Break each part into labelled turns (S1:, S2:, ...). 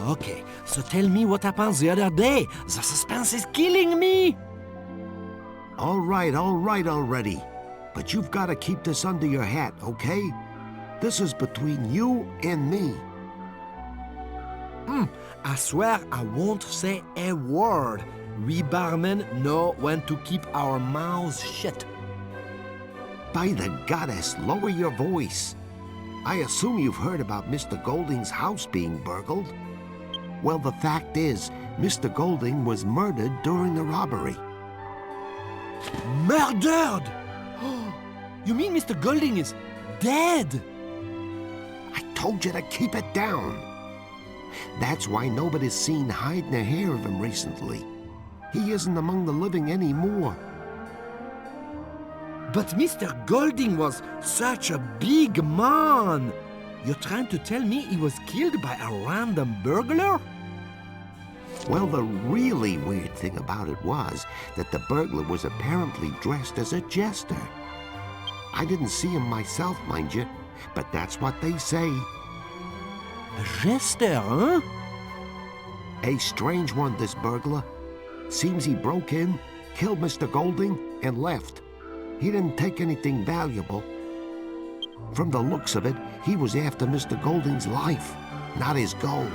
S1: Okay, so tell me what happened the other day. The suspense is killing me.
S2: All right already. But you've got to keep this under your hat, okay? This is between you and me.
S1: I swear I won't say a word. We barmen know when to keep our mouths shut.
S2: By the goddess, lower your voice. I assume you've heard about Mr. Golding's house being burgled. Well, the fact is, Mr. Golding was murdered during the robbery.
S1: Murdered? You mean Mr. Golding is dead?
S2: I told you to keep it down. That's why nobody's seen hide nor hair of him recently. He isn't among the living anymore.
S1: But Mr. Golding was such a big man. You're trying to tell me he was killed by a random burglar?
S2: Well, the really weird thing about it was that the burglar was apparently dressed as a jester. I didn't see him myself, mind you, but that's what they say.
S1: A jester, huh?
S2: A strange one, this burglar. Seems he broke in, killed Mr. Golding, and left. He didn't take anything valuable. From the looks of it, he was after Mr. Golding's life, not his gold.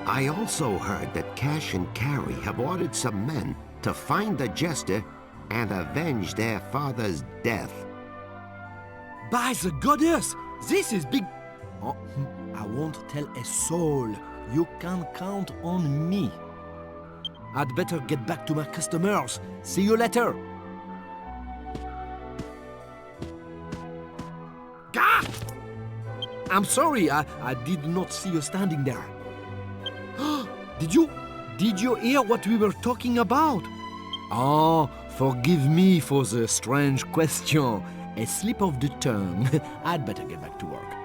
S2: I also heard that Cash and Carrie have ordered some men to find the jester and avenge their father's death.
S1: By the goddess, this is big. Oh, I won't tell a soul. You can count on me. I'd better get back to my customers. See you later. Gah! I'm sorry, I did not see you standing there. Did you hear what we were talking about? Oh, forgive me for the strange question. A slip of the tongue. I'd better get back to work.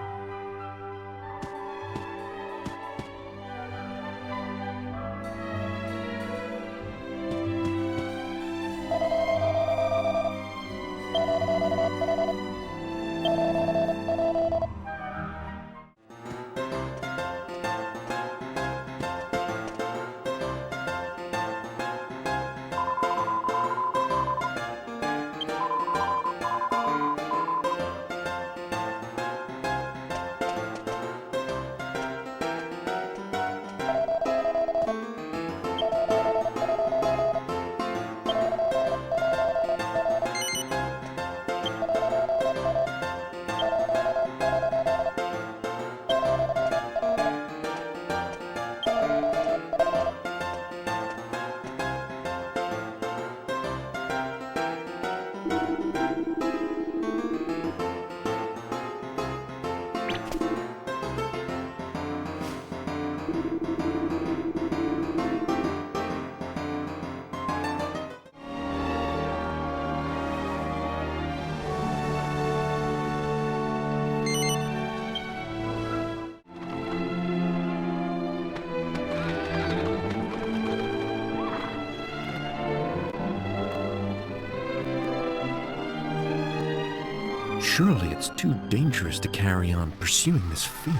S3: Surely it's too dangerous to carry on pursuing this fiend.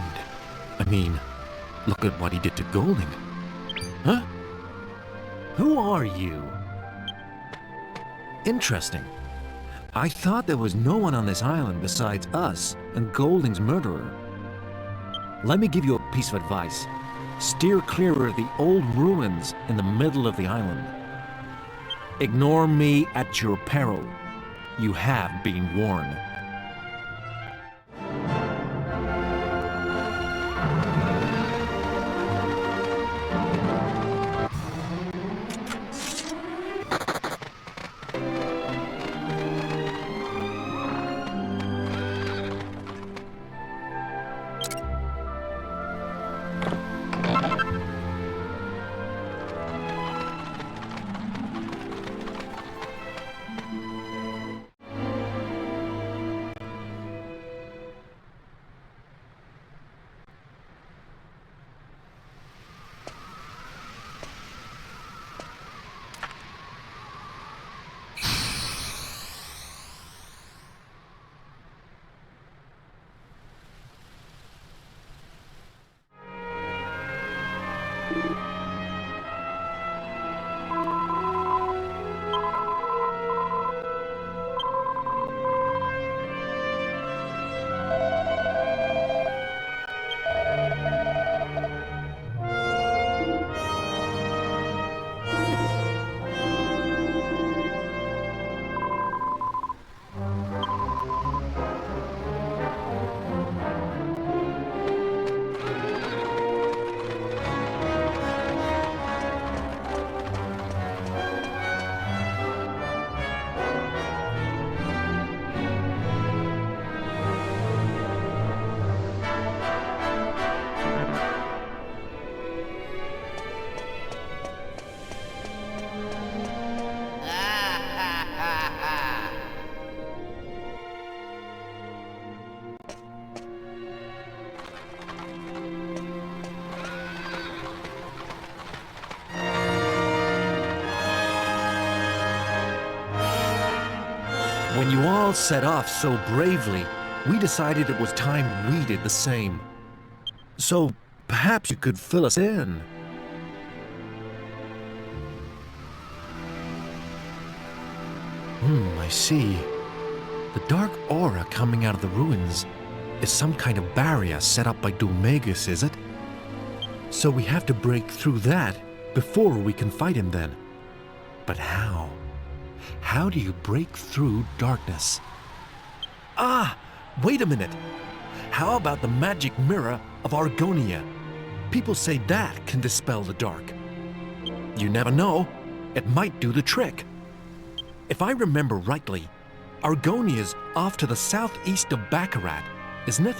S3: I mean, look at what he did to Golding. Huh? Who are you? Interesting. I thought there was no one on this island besides us and Golding's murderer. Let me give you a piece of advice. Steer clear of the old ruins in the middle of the island. Ignore me at your peril. You have been warned. When you all set off so bravely, we decided it was time we did the same. So perhaps you could fill us in. I see. The dark aura coming out of the ruins is some kind of barrier set up by Dumagus, is it? So we have to break through that before we can fight him then. But how? How do you break through darkness? Ah! Wait a minute! How about the magic mirror of Argonia? People say that can dispel the dark. You never know. It might do the trick. If I remember rightly, Argonia's off to the southeast of Baccarat, isn't it?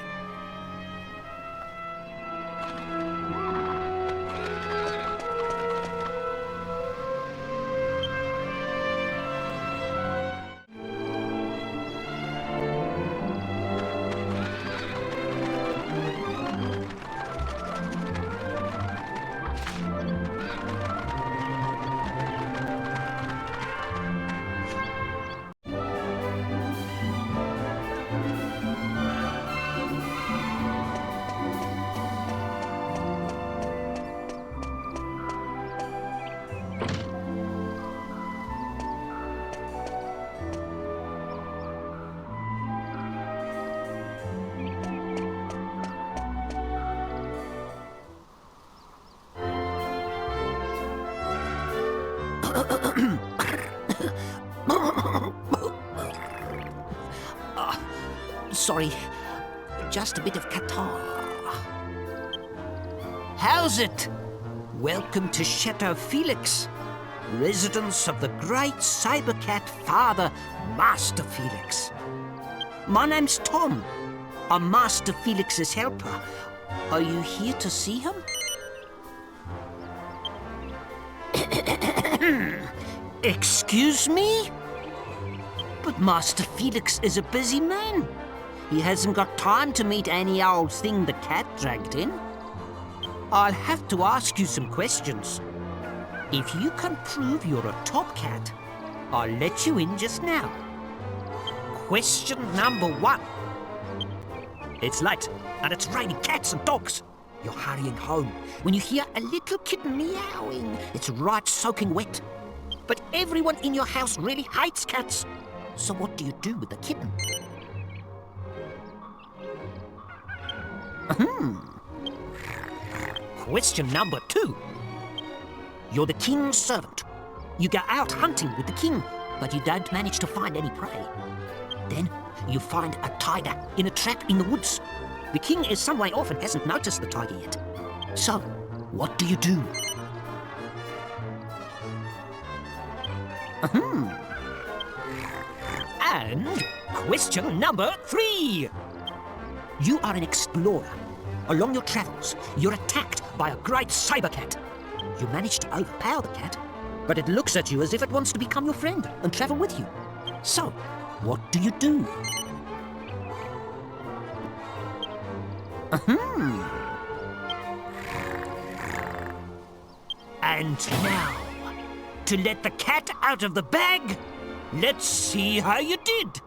S4: Sorry, just a bit of catarrh. How's it? Welcome to Chateau Felix, residence of the great cybercat father, Master Felix. My name's Tom. I'm Master Felix's helper. Are you here to see him? Excuse me? But Master Felix is a busy man. He hasn't got time to meet any old thing the cat dragged in. I'll have to ask you some questions. If you can prove you're a top cat, I'll let you in just now. Question number 1. It's late, and it's raining cats and dogs. You're hurrying home when you hear a little kitten meowing. It's right soaking wet. But everyone in your house really hates cats. So what do you do with the kitten? Question number 2. You're the king's servant. You go out hunting with the king, but you don't manage to find any prey. Then you find a tiger in a trap in the woods. The king is some way off and hasn't noticed the tiger yet. So, what do you do? And question number 3. You are an explorer. Along your travels, you're attacked by a great saber cat. You manage to overpower the cat, but it looks at you as if it wants to become your friend and travel with you. So, what do you do? And now, to let the cat out of the bag, let's see how you did.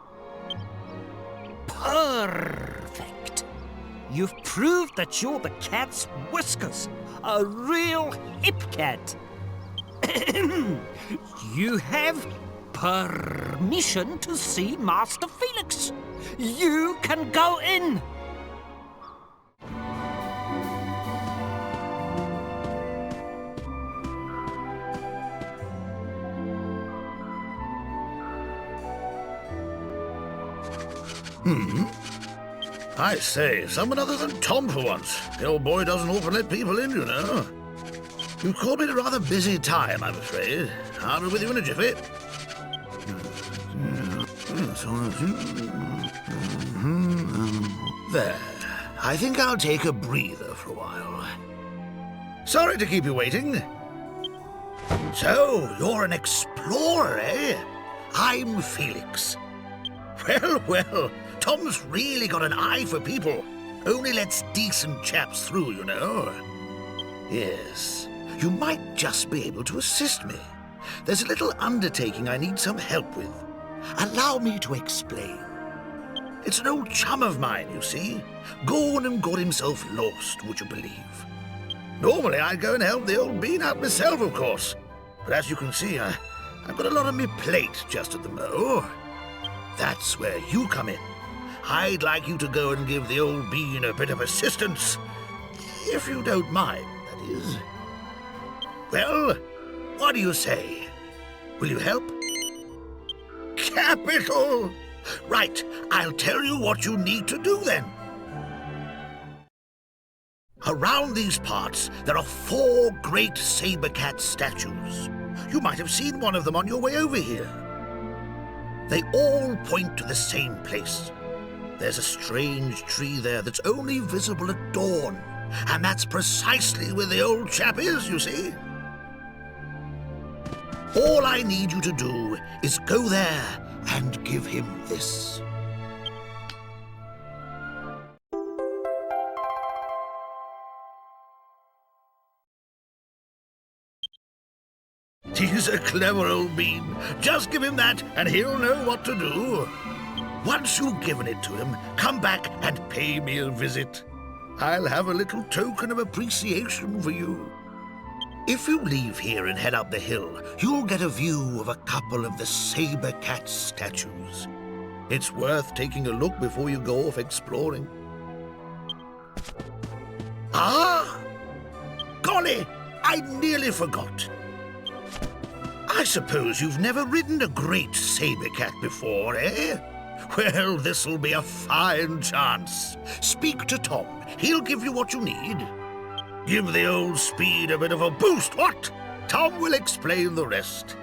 S4: Perfect. You've proved that you're the cat's whiskers, a real hip cat. You have permission to see Master Felix. You can go in.
S5: I say, someone other than Tom for once. The old boy doesn't often let people in, you know. You called me at a rather busy time, I'm afraid. I'll be with you in a jiffy. There. I think I'll take a breather for a while. Sorry to keep you waiting. So, you're an explorer, eh? I'm Felix. Well, well, Tom's really got an eye for people. Only lets decent chaps through, you know. Yes, you might just be able to assist me. There's a little undertaking I need some help with. Allow me to explain. It's an old chum of mine, you see. Gone and got himself lost, would you believe? Normally I'd go and help the old bean out myself, of course. But as you can see, I've got a lot on my plate just at the mo. That's where you come in. I'd like you to go and give the old bean a bit of assistance. If you don't mind, that is. Well, what do you say? Will you help? Capital! Right, I'll tell you what you need to do then. Around these parts, there are 4 great saber cat statues. You might have seen one of them on your way over here. They all point to the same place. There's a strange tree there that's only visible at dawn, and that's precisely where the old chap is, you see. All I need you to do is go there and give him this. He's a clever old bean. Just give him that and he'll know what to do. Once you've given it to him, come back and pay me a visit. I'll have a little token of appreciation for you. If you leave here and head up the hill, you'll get a view of a couple of the saber cat statues. It's worth taking a look before you go off exploring. Ah! Golly, I nearly forgot. I suppose you've never ridden a great saber cat before, eh? Well, this'll be a fine chance. Speak to Tom. He'll give you what you need. Give the old speed a bit of a boost, what? Tom will explain the rest.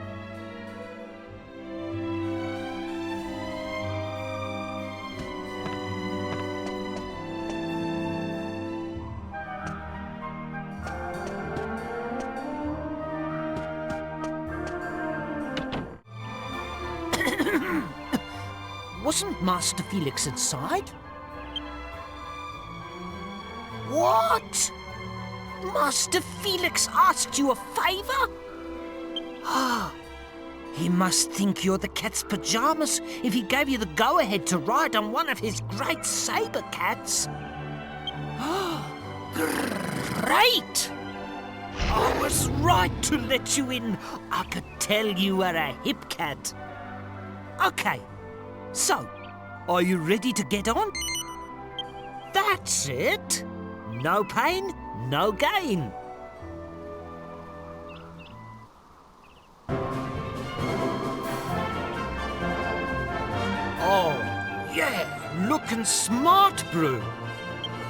S4: Wasn't Master Felix inside? What? Master Felix asked you a favor? Ah, He must think you're the cat's pajamas if he gave you the go-ahead to ride on one of his great saber cats. Great! I was right to let you in. I could tell you were a hip cat. Okay, so, are you ready to get on? That's it. No pain, no gain. Oh, yeah, looking smart, Brew.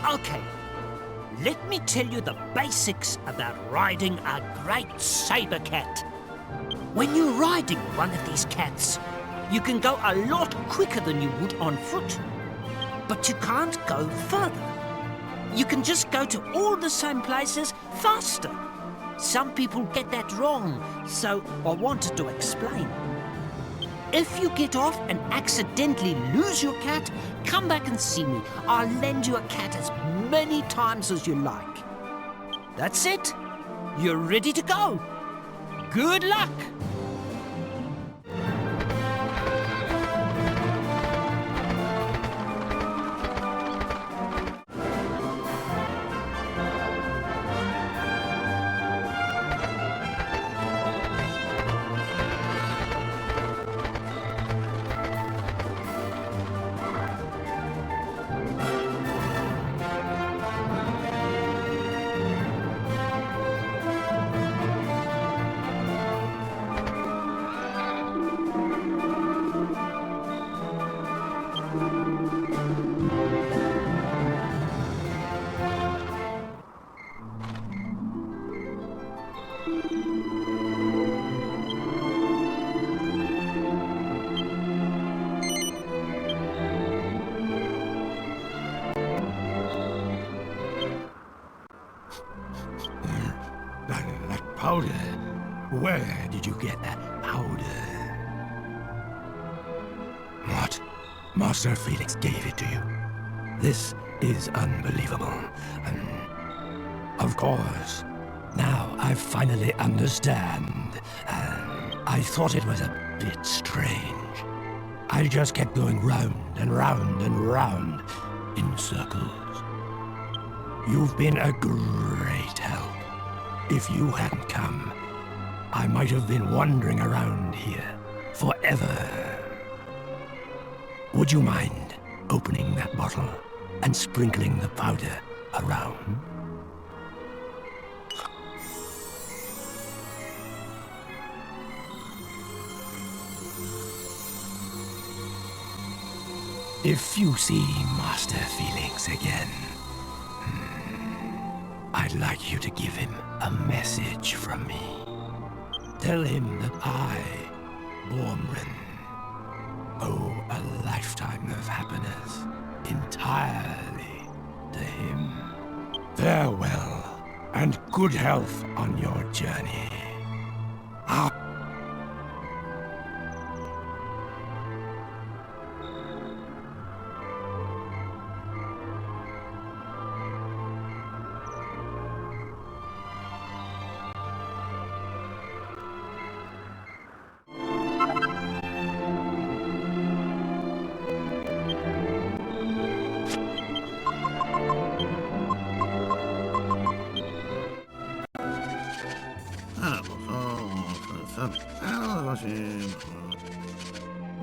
S4: Okay, let me tell you the basics about riding a great saber cat. When you're riding one of these cats, you can go a lot quicker than you would on foot. But you can't go further. You can just go to all the same places faster. Some people get that wrong, so I wanted to explain. If you get off and accidentally lose your cat, come back and see me. I'll lend you a cat as many times as you like. That's it. You're ready to go. Good luck.
S6: That powder? Where did you get that powder? What? Master Felix gave it to you? This is unbelievable. Of course. Now I finally understand. I thought it was a bit strange. I just kept going round and round and round in circles. You've been a great help. If you hadn't come, I might have been wandering around here forever. Would you mind opening that bottle and sprinkling the powder around? If you see Master Felix again, I'd like you to give him a message from me. Tell him that I, Bormrin, owe a lifetime of happiness entirely to him. Farewell, and good health on your journey.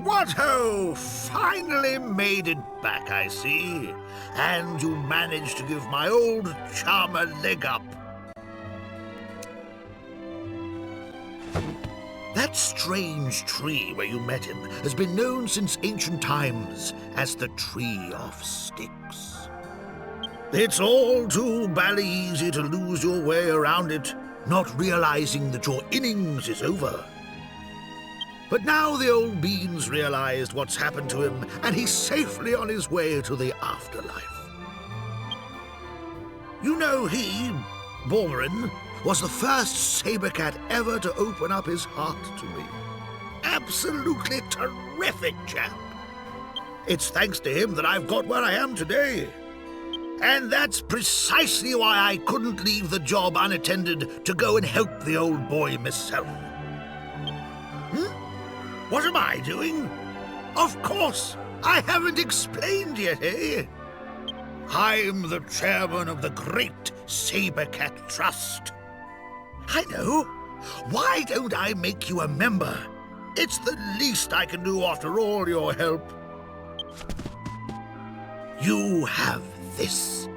S5: What ho! Finally made it back, I see. And you managed to give my old charm a leg up. That strange tree where you met him has been known since ancient times as the Tree of Sticks. It's all too bally easy to lose your way around it, not realizing that your innings is over. But now the old bean's realized what's happened to him, and he's safely on his way to the afterlife. You know, he, Bormrin, was the first saber cat ever to open up his heart to me. Absolutely terrific chap. It's thanks to him that I've got where I am today. And that's precisely why I couldn't leave the job unattended to go and help the old boy myself. What am I doing? Of course, I haven't explained yet, eh? I'm the chairman of the Great Sabercat Trust. I know. Why don't I make you a member? It's the least I can do after all your help. You have this.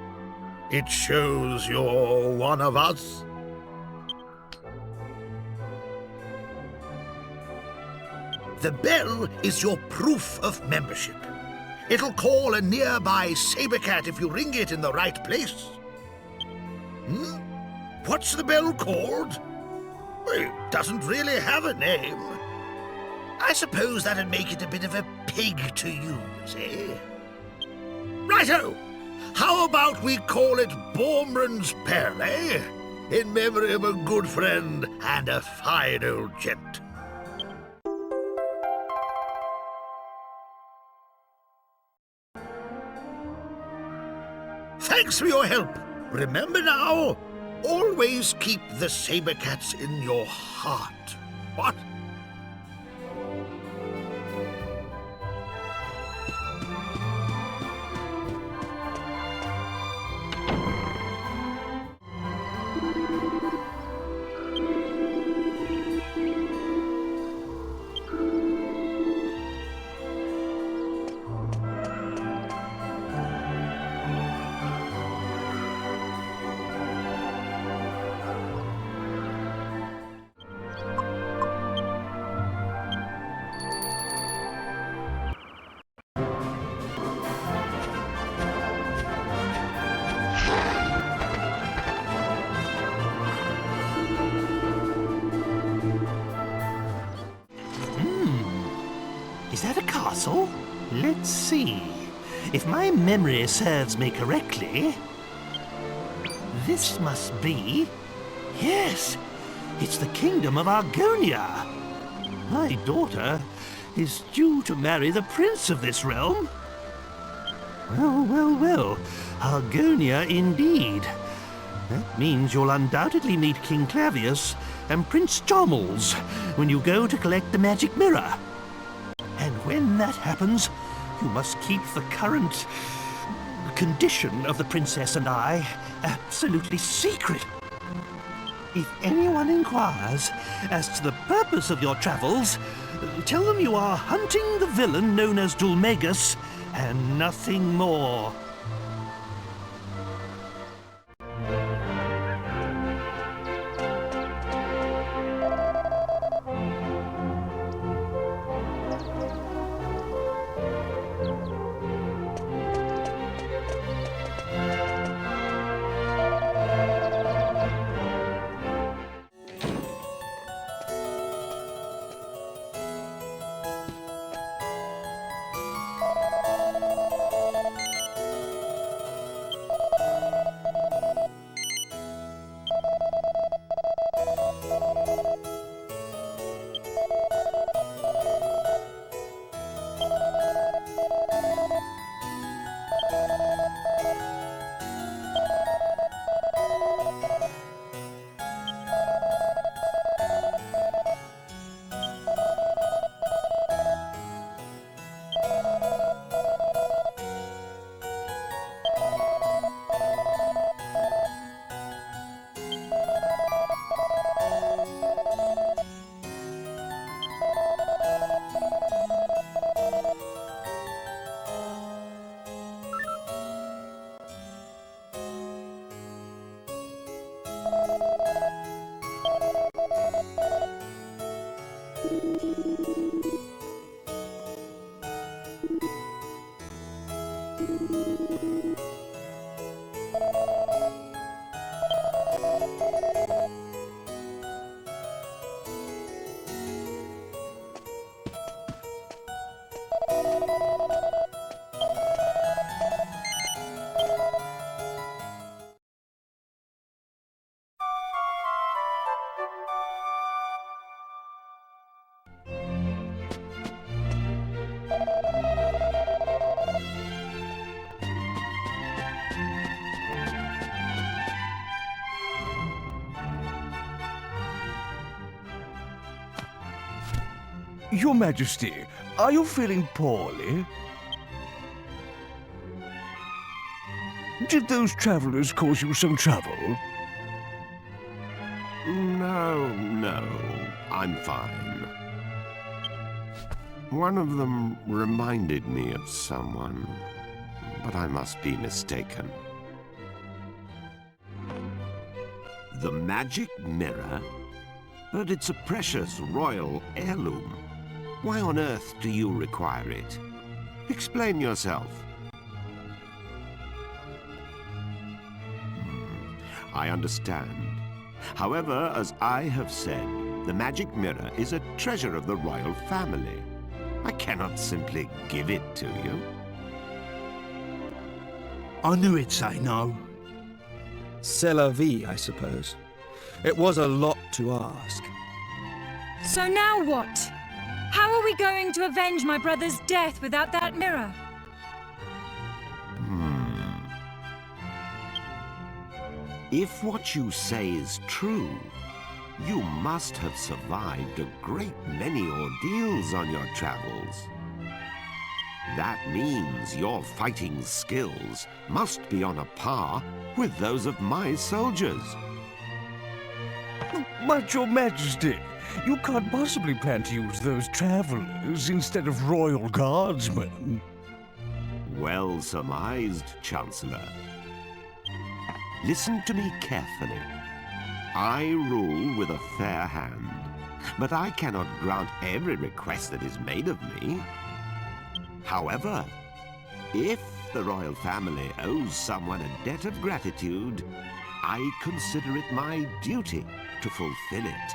S5: It shows you're one of us. The bell is your proof of membership. It'll call a nearby sabercat if you ring it in the right place. What's the bell called? Well, it doesn't really have a name. I suppose that'd make it a bit of a pig to use, eh? Righto! How about we call it Bormrand's Bell, eh? In memory of a good friend and a fine old gent. Thanks for your help. Remember now, always keep the sabercats in your heart. What?
S6: Is that a castle? Let's see. If my memory serves me correctly, this must be... Yes, it's the Kingdom of Argonia. My daughter is due to marry the prince of this realm. Well, Argonia indeed. That means you'll undoubtedly meet King Clavius and Prince Chommels when you go to collect the magic mirror. And when that happens, you must keep the current condition of the princess and I absolutely secret. If anyone inquires as to the purpose of your travels, tell them you are hunting the villain known as Dulmagus and nothing more.
S7: Your Majesty, are you feeling poorly? Did those travelers cause you some trouble?
S2: No, I'm fine. One of them reminded me of someone, but I must be mistaken. The magic mirror? But it's a precious royal heirloom. Why on earth do you require it? Explain yourself. I understand. However, as I have said, the magic mirror is a treasure of the royal family. I cannot simply give it to you.
S1: I knew he'd say no. C'est la vie, I suppose. It was a lot to ask.
S8: So now what? How are we going to avenge my brother's death without that mirror?
S2: If what you say is true, you must have survived a great many ordeals on your travels. That means your fighting skills must be on a par with those of my soldiers.
S7: But, Your Majesty, you can't possibly plan to use those travelers instead of royal guardsmen.
S2: Well surmised, Chancellor. Listen to me carefully. I rule with a fair hand, but I cannot grant every request that is made of me. However, if the royal family owes someone a debt of gratitude, I consider it my duty to fulfill it.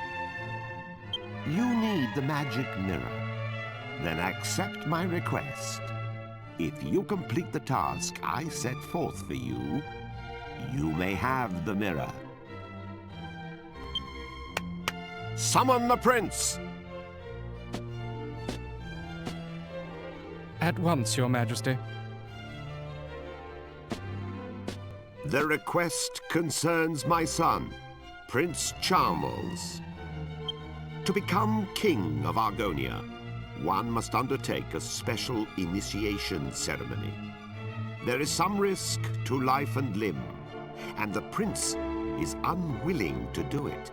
S2: You need the magic mirror. Then accept my request. If you complete the task I set forth for you, you may have the mirror. Summon the prince!
S9: At once, Your Majesty.
S2: The request concerns my son, Prince Charles. To become king of Argonia, one must undertake a special initiation ceremony. There is some risk to life and limb, and the prince is unwilling to do it.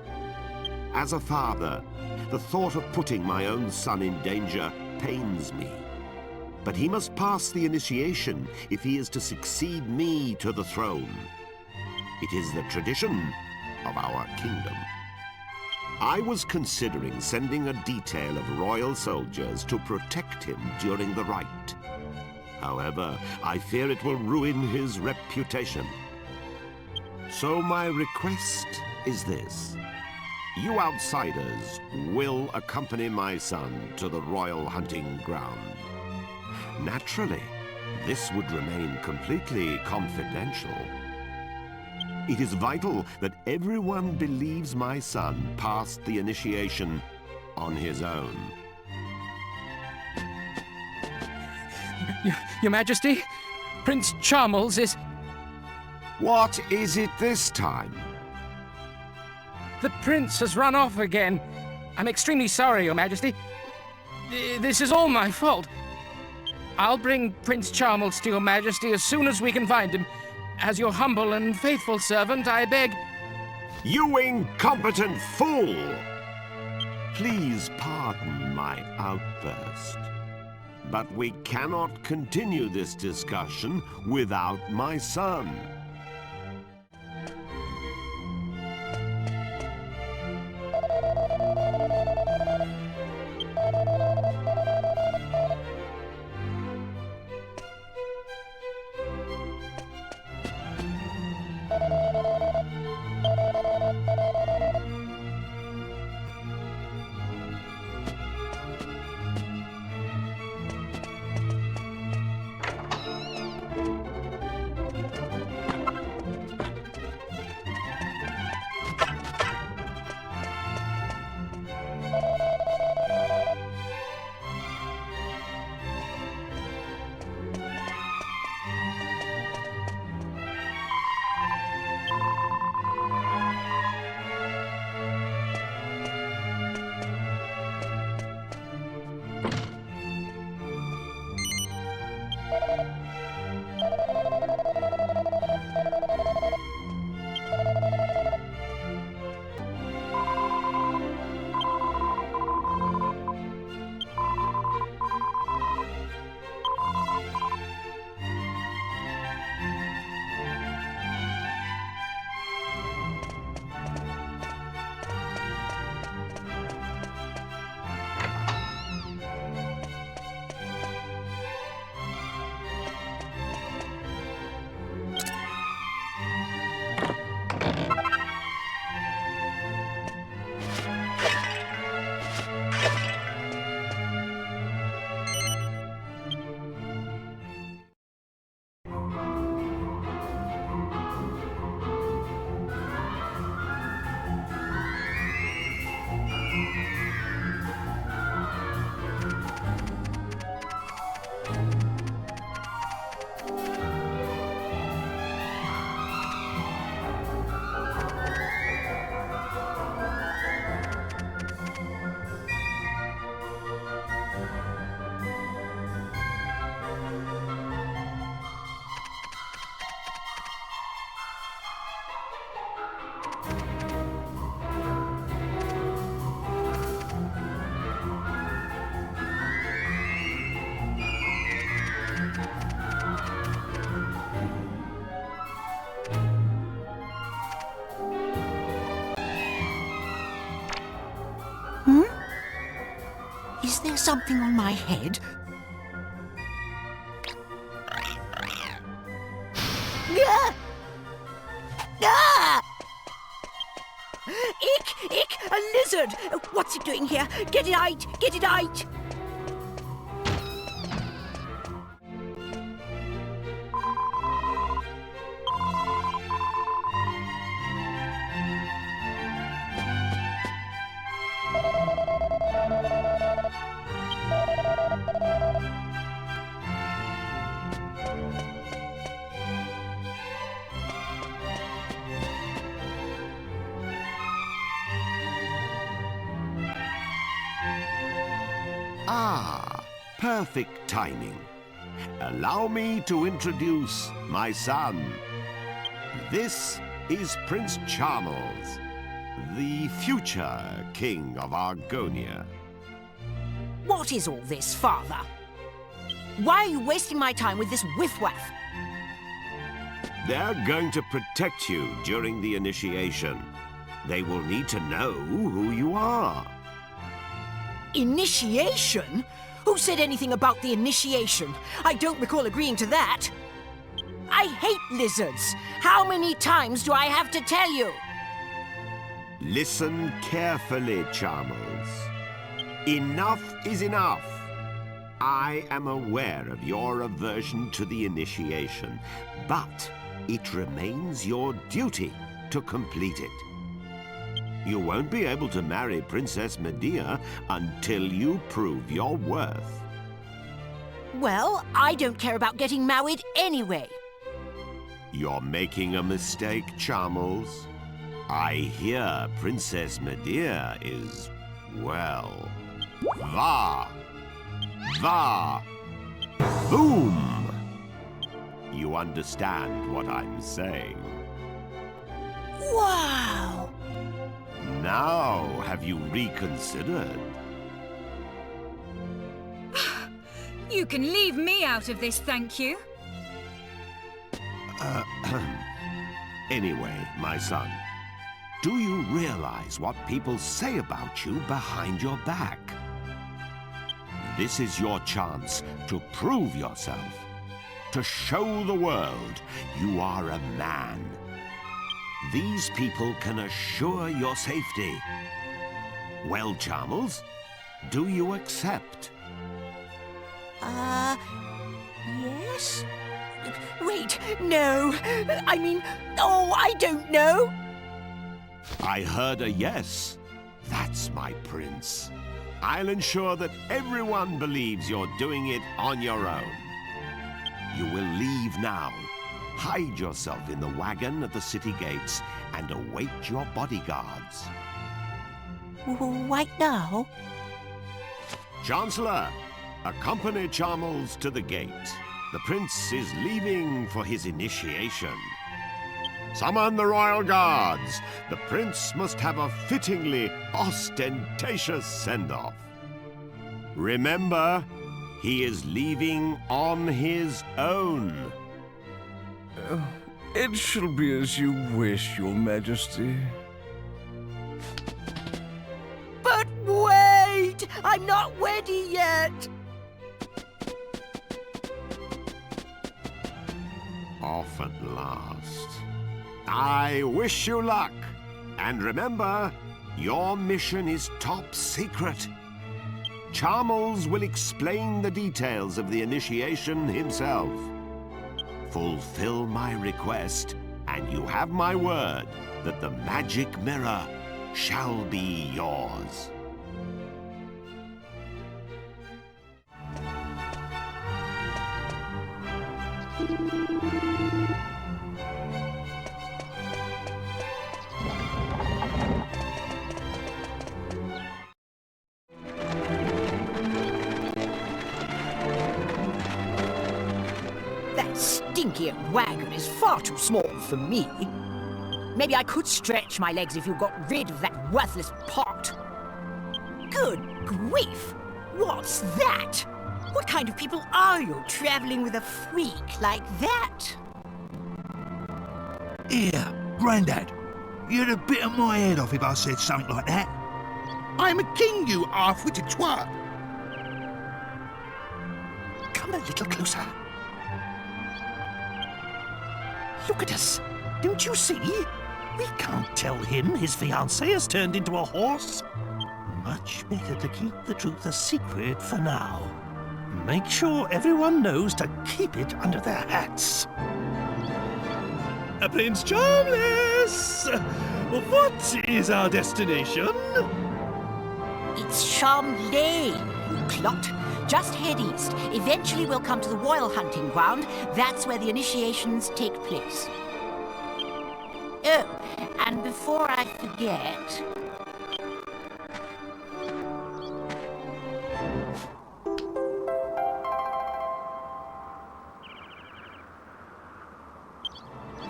S2: As a father, the thought of putting my own son in danger pains me. But he must pass the initiation if he is to succeed me to the throne. It is the tradition of our kingdom. I was considering sending a detail of royal soldiers to protect him during the rite. However, I fear it will ruin his reputation. So my request is this. You outsiders will accompany my son to the royal hunting ground. Naturally, this would remain completely confidential. It is vital that everyone believes my son passed the initiation on his own.
S9: Your Majesty, Prince Charles is...
S2: What is it this time?
S9: The prince has run off again. I'm extremely sorry, Your Majesty. This is all my fault. I'll bring Prince Charles to Your Majesty as soon as we can find him. As your humble and faithful servant, I beg...
S2: You incompetent fool! Please pardon my outburst. But we cannot continue this discussion without my son.
S4: something on my head? Ah! Ah! Ick! A lizard! What's it doing here? Get it out! Get it out!
S2: Ah, perfect timing. Allow me to introduce my son. This is Prince Charmles, the future King of Argonia.
S4: What is all this, Father? Why are you wasting my time with this whiff-waff?
S2: They're going to protect you during the initiation. They will need to know who you are.
S4: Initiation? Who said anything about the initiation? I don't recall agreeing to that. I hate lizards. How many times do I have to tell you?
S2: Listen carefully, Charmles. Enough is enough. I am aware of your aversion to the initiation, but it remains your duty to complete it. You won't be able to marry Princess Medea until you prove your worth.
S4: Well, I don't care about getting married anyway.
S2: You're making a mistake, Charmles. I hear Princess Medea is, well, boom! You understand what I'm saying?
S4: Wow!
S2: Now, have you reconsidered?
S8: You can leave me out of this, thank you.
S2: Anyway, my son, do you realize what people say about you behind your back? This is your chance to prove yourself, to show the world you are a man. These people can assure your safety. Well, Charmles, do you accept?
S4: Yes? Wait, no. I mean, oh, I don't know.
S2: I heard a yes. That's my prince. I'll ensure that everyone believes you're doing it on your own. You will leave now. Hide yourself in the wagon at the city gates and await your bodyguards.
S4: Right now?
S2: Chancellor, accompany Charmles to the gate. The prince is leaving for his initiation. Summon the royal guards. The prince must have a fittingly ostentatious send-off. Remember, he is leaving on his own.
S7: It shall be as you wish, Your Majesty.
S4: But wait! I'm not ready yet!
S2: Off at last. I wish you luck. And remember, your mission is top secret. Charmles will explain the details of the initiation himself. Fulfill my request, and you have my word that the magic mirror shall be yours.
S4: That stinky wagon is far too small for me. Maybe I could stretch my legs if you got rid of that worthless pot. Good grief! What's that? What kind of people are you traveling with a freak like that?
S10: Here, Grandad. You'd have bitten my head off if I said something like that.
S5: I'm a king, you half-witted twat. Come a little closer. Look at us. Don't you see? We can't tell him his fiancée has turned into a horse. Much better to keep the truth a secret for now. Make sure everyone knows to keep it under their hats.
S1: Prince Charmless! What is our destination?
S11: It's Charmlane, you clot. Just head east. Eventually we'll come to the royal hunting ground. That's where the initiations take place. Oh, and before I forget...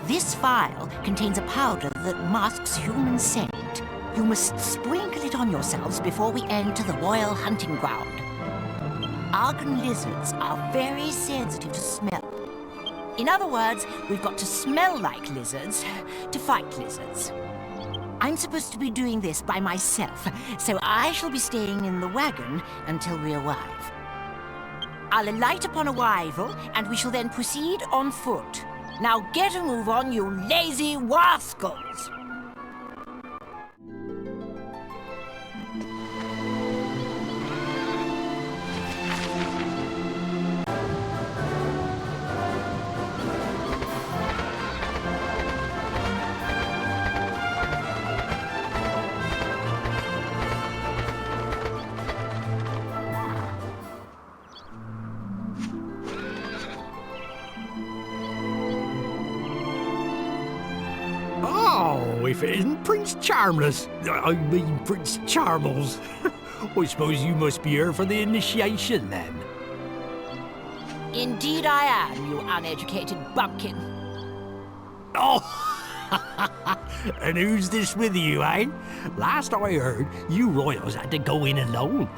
S11: This vial contains a powder that masks human scent. You must sprinkle it on yourselves before we enter the royal hunting ground. Argon lizards are very sensitive to smell. In other words, we've got to smell like lizards to fight lizards. I'm supposed to be doing this by myself, so I shall be staying in the wagon until we arrive. I'll alight upon arrival, and we shall then proceed on foot. Now get a move on, you lazy rascals!
S6: Oh, if it isn't Prince Charmless, I mean Prince Charmles. I suppose you must be here for the initiation, then.
S11: Indeed I am, you uneducated bumpkin.
S6: Oh! And who's this with you, eh? Last I heard, you royals had to go in alone.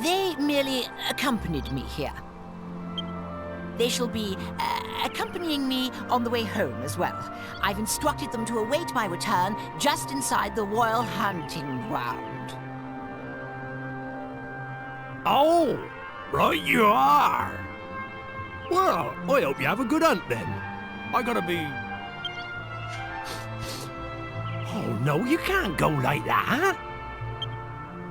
S11: They merely accompanied me here. They shall be accompanying me on the way home as well. I've instructed them to await my return just inside the royal hunting ground.
S6: Oh, right you are. Well, I hope you have a good hunt then. I gotta be... Oh, no, you can't go like that.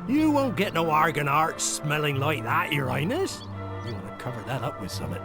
S6: You won't get no argon art smelling like that, Your Highness. You want to cover that up with something.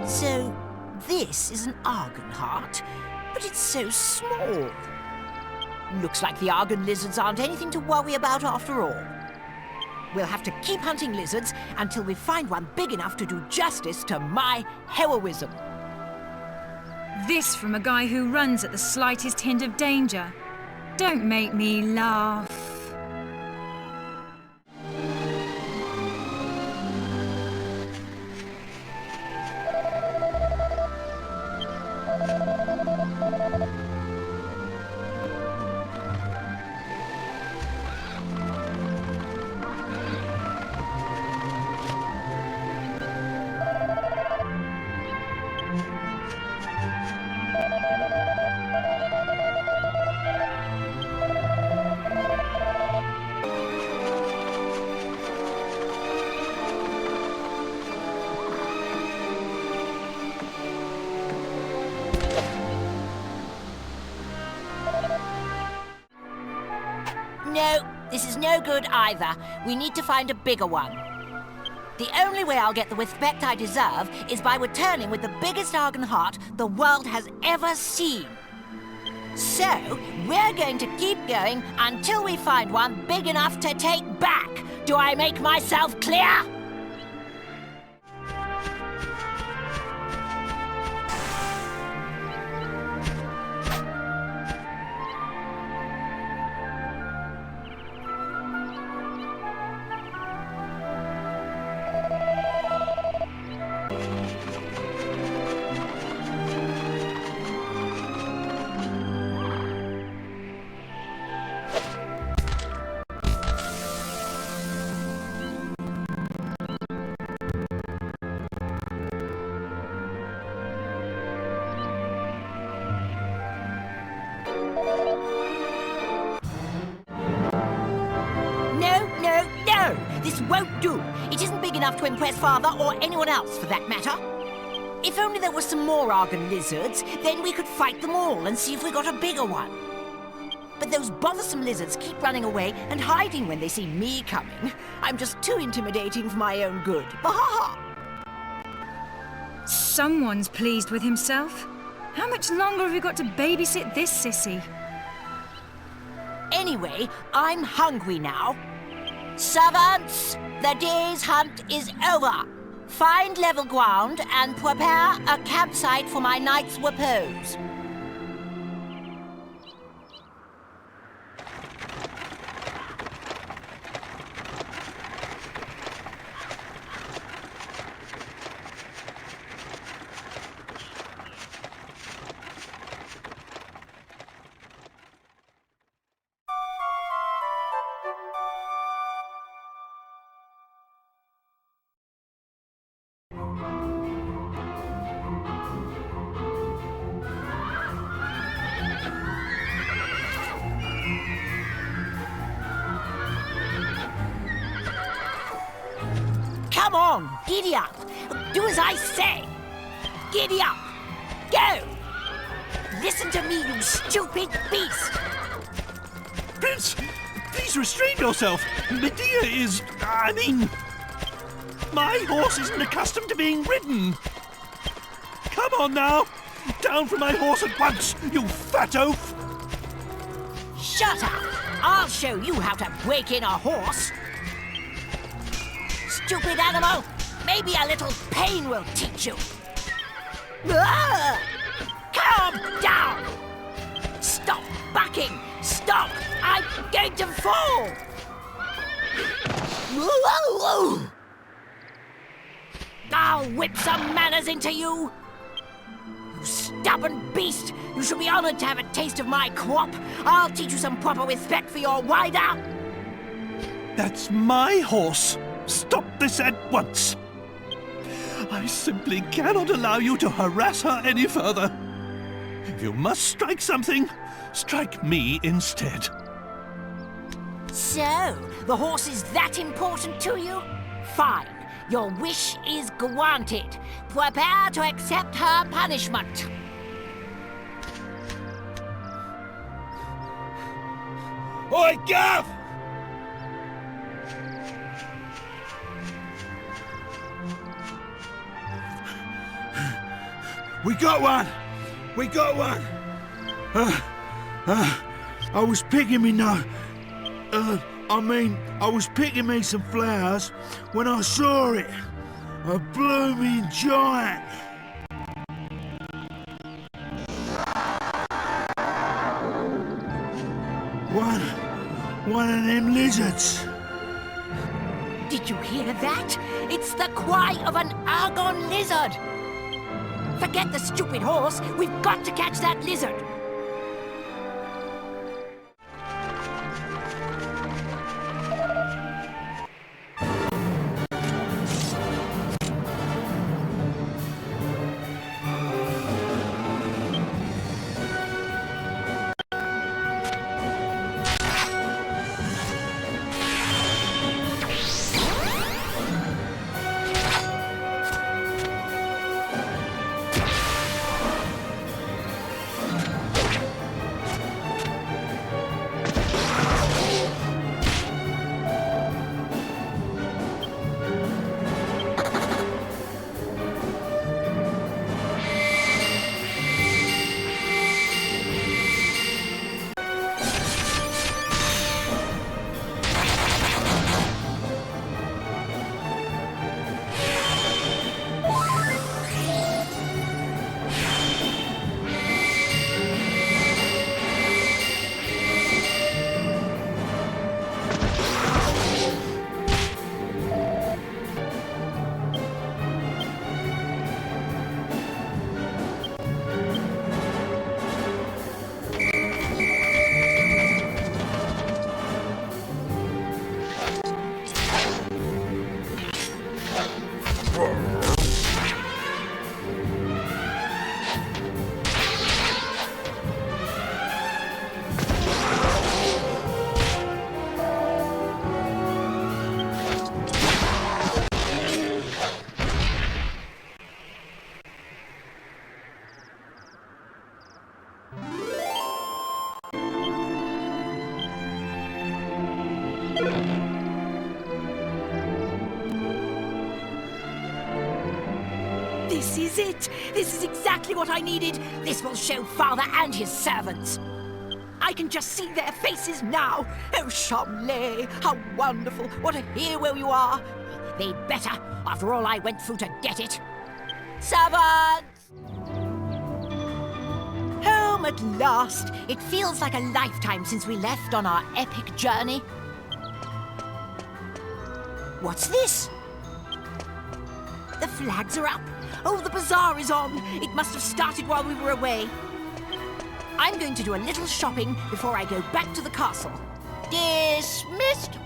S11: So, this is an Argon heart, but it's so small. Looks like the Argon lizards aren't anything to worry about after all. We'll have to keep hunting lizards until we find one big enough to do justice to my heroism.
S8: This from a guy who runs at the slightest hint of danger. Don't make me laugh.
S11: No, this is no good either. We need to find a bigger one. The only way I'll get the respect I deserve is by returning with the biggest Argon heart the world has ever seen. So, we're going to keep going until we find one big enough to take back. Do I make myself clear? This won't do. It isn't big enough to impress Father or anyone else, for that matter. If only there were some more Argon lizards, then we could fight them all and see if we got a bigger one. But those bothersome lizards keep running away and hiding when they see me coming. I'm just too intimidating for my own good. Ha!
S8: Someone's pleased with himself. How much longer have we got to babysit this sissy?
S11: Anyway, I'm hungry now. Servants, the day's hunt is over. Find level ground and prepare a campsite for my night's repose. Come on, giddy up. Do as I say. Giddy up. Go. Listen to me, you stupid beast.
S10: Prince, please restrain yourself. Medea is... my horse isn't accustomed to being ridden. Come on now. Down from my horse at once, you fat oaf.
S11: Shut up. I'll show you how to break in a horse. Stupid animal! Maybe a little pain will teach you. Calm down! Stop bucking! Stop! I'm going to fall! I'll whip some manners into you! You stubborn beast! You should be honored to have a taste of my crop! I'll teach you some proper respect for your rider!
S10: That's my horse! Stop this at once! I simply cannot allow you to harass her any further. If you must strike something, strike me instead.
S11: So, the horse is that important to you? Fine. Your wish is granted. Prepare to accept her punishment.
S10: Oi, Gav!
S1: We got one! We got one! I was picking me I was picking me some flowers when I saw it. A blooming giant. One of them lizards.
S11: Did you hear that? It's the cry of an Argon lizard! Forget the stupid horse. We've got to catch that lizard. This is it! This is exactly what I needed! This will show Father and his servants! I can just see their faces now! Oh, Chamlay, how wonderful! What a hero you are! They'd better, after all I went through to get it! Servants! Home at last! It feels like a lifetime since we left on our epic journey. What's this? The flags are up. Oh, the bazaar is on. It must have started while we were away. I'm going to do a little shopping before I go back to the castle. Dismissed.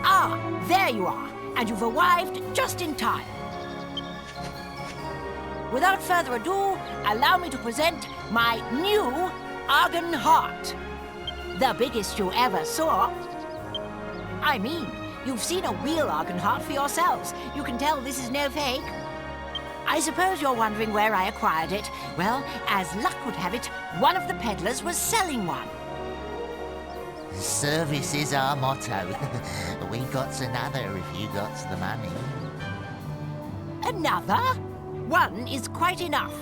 S11: Ah, there you are. And you've arrived just in time. Without further ado, allow me to present my new Argon Heart. The biggest you ever saw. I mean, you've seen a real Argon Heart for yourselves. You can tell this is no fake. I suppose you're wondering where I acquired it. Well, as luck would have it, one of the peddlers was selling one.
S12: Service is our motto. We got's another if you got's the money.
S11: Another? One is quite enough.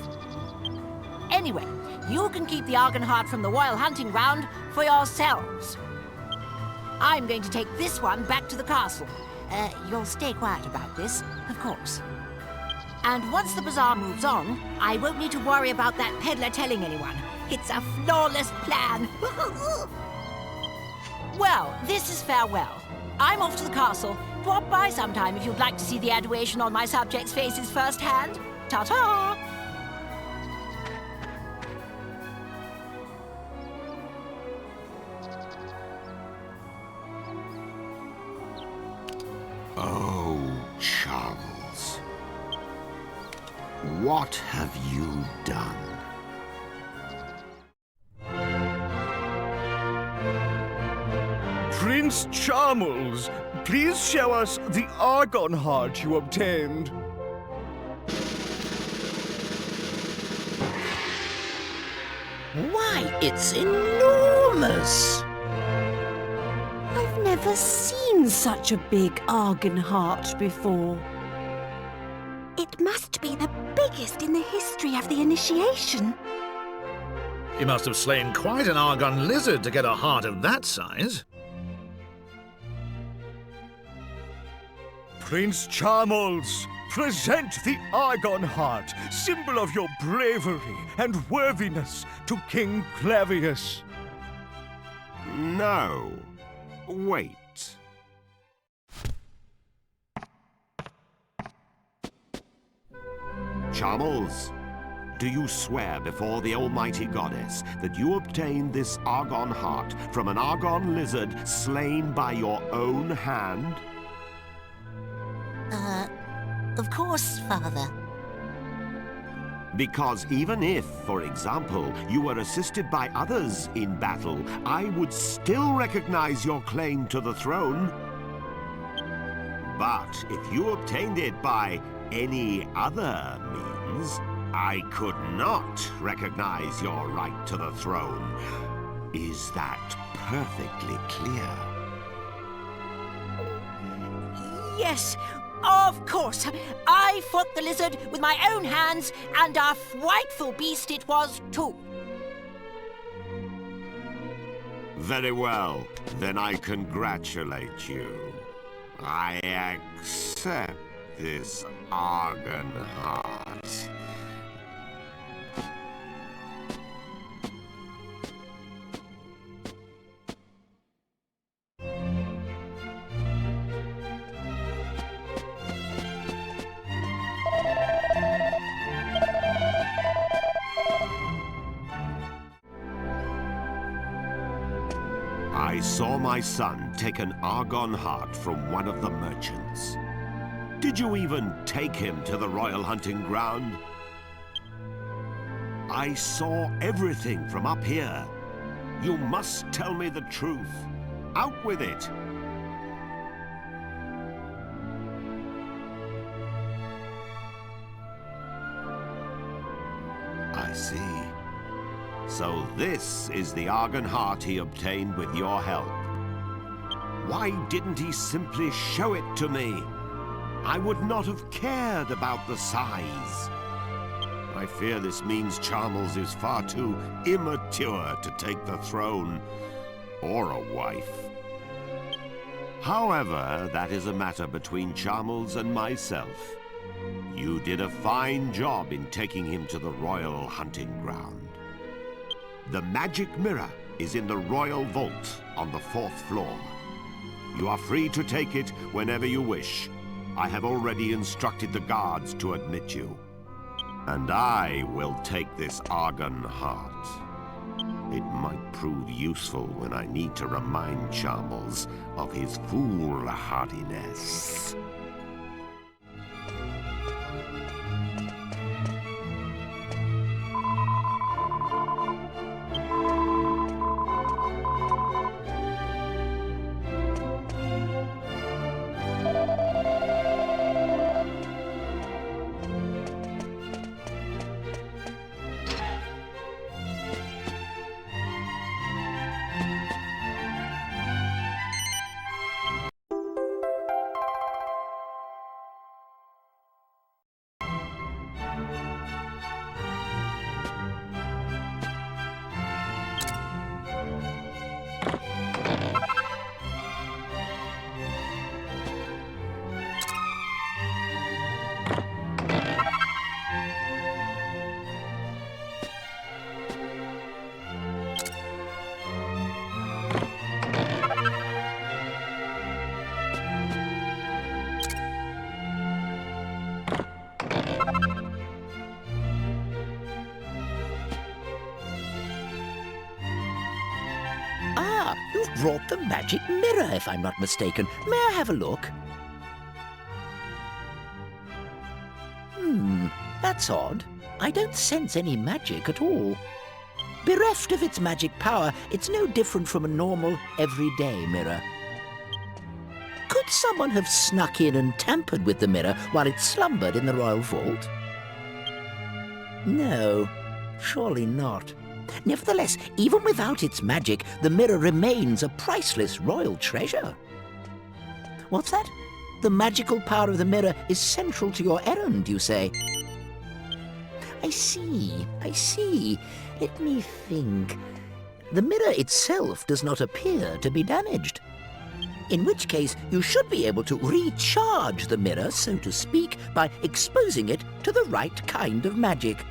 S11: Anyway, you can keep the Argon Heart from the Royal Hunting Ground for yourselves. I'm going to take this one back to the castle. You'll stay quiet about this, of course. And once the bazaar moves on, I won't need to worry about that peddler telling anyone. It's a flawless plan. Well, this is farewell. I'm off to the castle. Drop by sometime if you'd like to see the adoration on my subjects' faces firsthand. Ta-ta!
S2: Oh, Charles. What have you done?
S7: Prince Charles, please show us the Argon Heart you obtained.
S4: Why, it's enormous!
S13: I've never seen such a big Argon heart before.
S14: It must be the biggest in the history of the initiation.
S5: He must have slain quite an Argon lizard to get a heart of that size.
S7: Prince Charmles, present the Argon heart, symbol of your bravery and worthiness, to King Clavius.
S2: No. Wait. Charmles, do you swear before the almighty goddess that you obtained this Argon heart from an Argon lizard slain by your own hand?
S11: Of course, Father.
S2: Because even if, for example, you were assisted by others in battle, I would still recognize your claim to the throne. But if you obtained it by any other means, I could not recognize your right to the throne. Is that perfectly clear?
S11: Yes, of course. I fought the lizard with my own hands, and a frightful beast it was, too.
S2: Very well. Then I congratulate you. I accept this Argon heart. I saw my son take an Argon heart from one of the merchants. Did you even take him to the royal hunting ground? I saw everything from up here. You must tell me the truth. Out with it! I see. So this is the Argon heart he obtained with your help. Why didn't he simply show it to me? I would not have cared about the size. I fear this means Charmles is far too immature to take the throne, or a wife. However, that is a matter between Charmles and myself. You did a fine job in taking him to the royal hunting ground. The magic mirror is in the royal vault on the 4th floor. You are free to take it whenever you wish. I have already instructed the guards to admit you. And I will take this Argon heart. It might prove useful when I need to remind Charmles of his foolhardiness.
S4: You've brought the magic mirror, if I'm not mistaken. May I have a look? That's odd. I don't sense any magic at all. Bereft of its magic power, it's no different from a normal, everyday mirror. Could someone have snuck in and tampered with the mirror while it slumbered in the royal vault? No, surely not. Nevertheless, even without its magic, the mirror remains a priceless royal treasure. What's that? The magical power of the mirror is central to your errand, you say? I see. Let me think. The mirror itself does not appear to be damaged. In which case, you should be able to recharge the mirror, so to speak, by exposing it to the right kind of magic.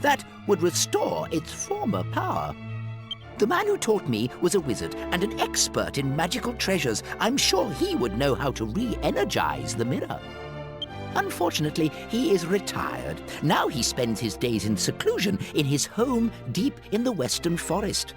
S4: That would restore its former power. The man who taught me was a wizard and an expert in magical treasures. I'm sure he would know how to re-energize the mirror. Unfortunately, he is retired. Now he spends his days in seclusion in his home deep in the western forest.